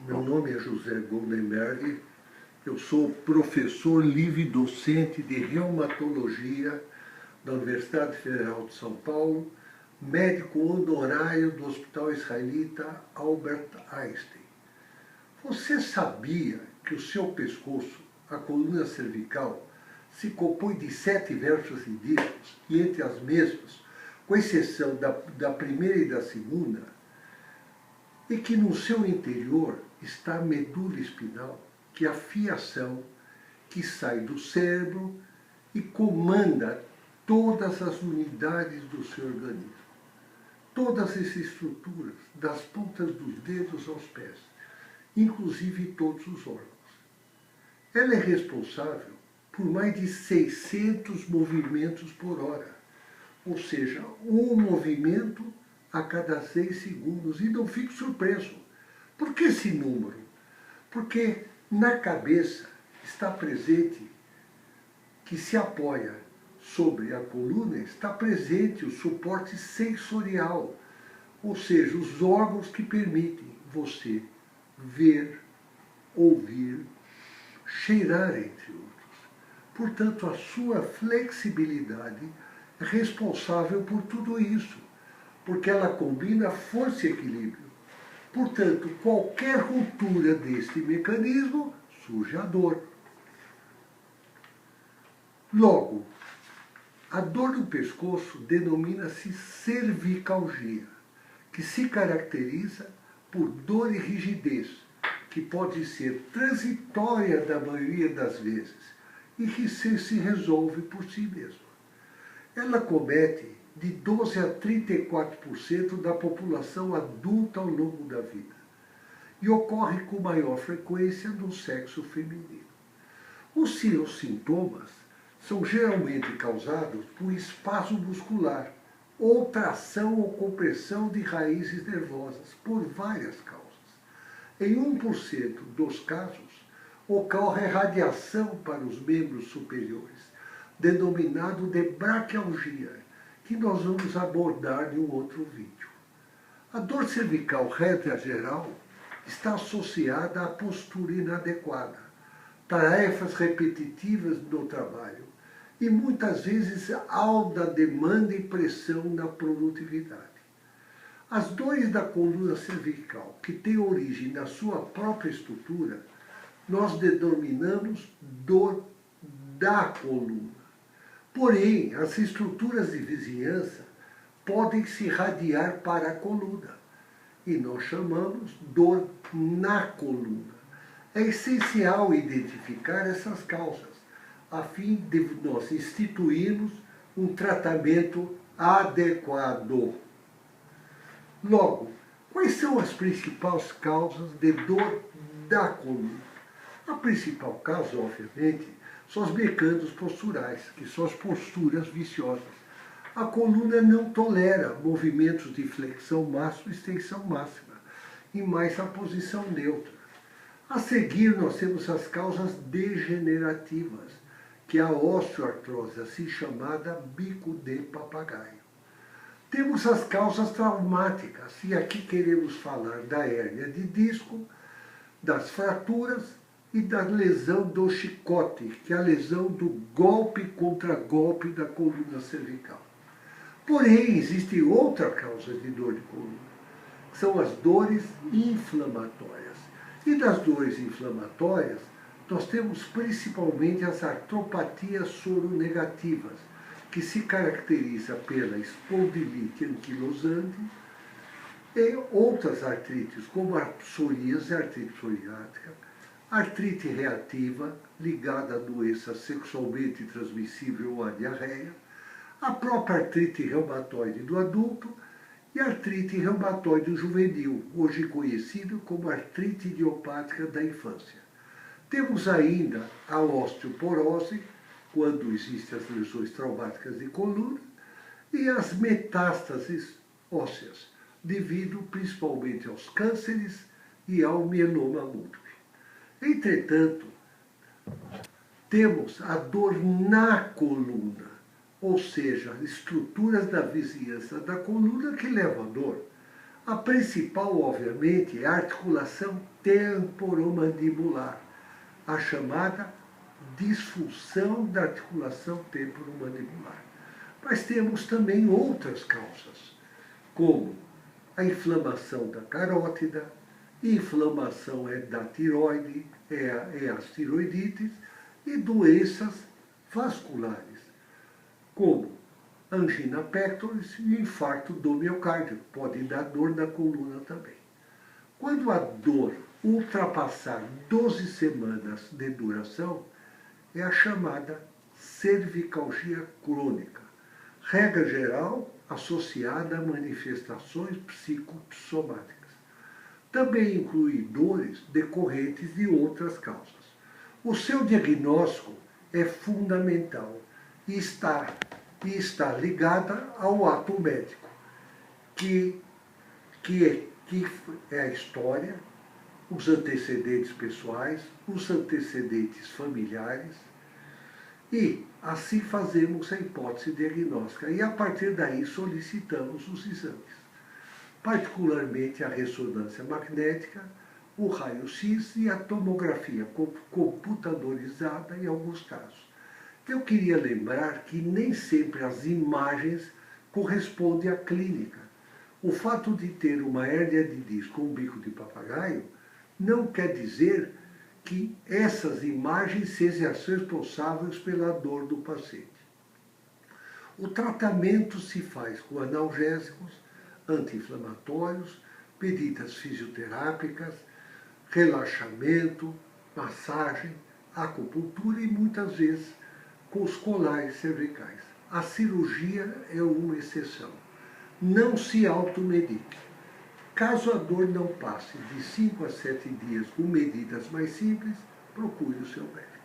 Meu nome é José Goldenberg, eu sou professor livre-docente de reumatologia da Universidade Federal de São Paulo, médico honorário do Hospital Israelita Albert Einstein. Você sabia que o seu pescoço, a coluna cervical, se compõe de 7 vértebras e discos, e entre as mesmas, com exceção da primeira e da segunda, e que no seu interior está a medula espinal, que é a fiação que sai do cérebro e comanda todas as unidades do seu organismo. Todas essas estruturas, das pontas dos dedos aos pés, inclusive todos os órgãos. Ela é responsável por mais de 600 movimentos por hora, ou seja, um movimento a cada 6 segundos. E não fico surpreso. Por que esse número? Porque na cabeça está presente, que se apoia sobre a coluna, está presente o suporte sensorial, ou seja, os órgãos que permitem você ver, ouvir, cheirar, entre outros. Portanto, a sua flexibilidade é responsável por tudo isso, porque ela combina força e equilíbrio. Portanto, qualquer ruptura deste mecanismo, surge a dor. Logo, a dor no pescoço denomina-se cervicalgia, que se caracteriza por dor e rigidez, que pode ser transitória da maioria das vezes e que se resolve por si mesma. Ela comete de 12 a 34% da população adulta ao longo da vida e ocorre com maior frequência no sexo feminino. Os seus sintomas são geralmente causados por espasmo muscular ou tração ou compressão de raízes nervosas, por várias causas. Em 1% dos casos, ocorre radiação para os membros superiores, denominado de braquialgia, que nós vamos abordar em um outro vídeo. A dor cervical, regra geral, está associada à postura inadequada, tarefas repetitivas no trabalho e muitas vezes alta demanda e pressão na produtividade. As dores da coluna cervical, que têm origem na sua própria estrutura, nós denominamos dor da coluna. Porém, as estruturas de vizinhança podem se irradiar para a coluna e nós chamamos dor na coluna. É essencial identificar essas causas, a fim de nós instituirmos um tratamento adequado. Logo, quais são as principais causas de dor da coluna? A principal causa, obviamente, são os mecanismos posturais, que são as posturas viciosas. A coluna não tolera movimentos de flexão máxima e extensão máxima, e mais a posição neutra. A seguir, nós temos as causas degenerativas, que é a osteoartrose, assim chamada bico de papagaio. Temos as causas traumáticas, e aqui queremos falar da hérnia de disco, das fraturas e da lesão do chicote, que é a lesão do golpe contra golpe da coluna cervical. Porém, existe outra causa de dor de coluna, que são as dores inflamatórias. E das dores inflamatórias, nós temos principalmente as artropatias soronegativas, que se caracteriza pela espondilite anquilosante e outras artrites, como a psoríase, a artrite psoriática, artrite reativa, ligada a doença sexualmente transmissível ou à diarreia, a própria artrite reumatoide do adulto e a artrite reumatoide juvenil, hoje conhecido como artrite idiopática da infância. Temos ainda a osteoporose, quando existem as lesões traumáticas de coluna, e as metástases ósseas, devido principalmente aos cânceres e ao mieloma múltiplo. Entretanto, temos a dor na coluna, ou seja, estruturas da vizinhança da coluna que levam à dor. A principal, obviamente, é a articulação temporomandibular, a chamada disfunção da articulação temporomandibular. Mas temos também outras causas, como a inflamação da carótida, inflamação da tiroide, as tiroidites, e doenças vasculares, como angina pectoris e infarto do miocárdio. Pode dar dor na coluna também. Quando a dor ultrapassar 12 semanas de duração, é a chamada cervicalgia crônica, regra geral associada a manifestações psicossomáticas. Também inclui dores decorrentes de outras causas. O seu diagnóstico é fundamental e está ligada ao ato médico, que é a história, os antecedentes pessoais, os antecedentes familiares, e assim fazemos a hipótese diagnóstica e a partir daí solicitamos os exames, particularmente a ressonância magnética, o raio-x e a tomografia computadorizada em alguns casos. Eu queria lembrar que nem sempre as imagens correspondem à clínica. O fato de ter uma hérnia de disco ou um bico de papagaio não quer dizer que essas imagens sejam as responsáveis pela dor do paciente. O tratamento se faz com analgésicos, anti-inflamatórios, medidas fisioterápicas, relaxamento, massagem, acupuntura e muitas vezes com os colares cervicais. A cirurgia é uma exceção. Não se automedique. Caso a dor não passe de 5 a 7 dias com medidas mais simples, procure o seu médico.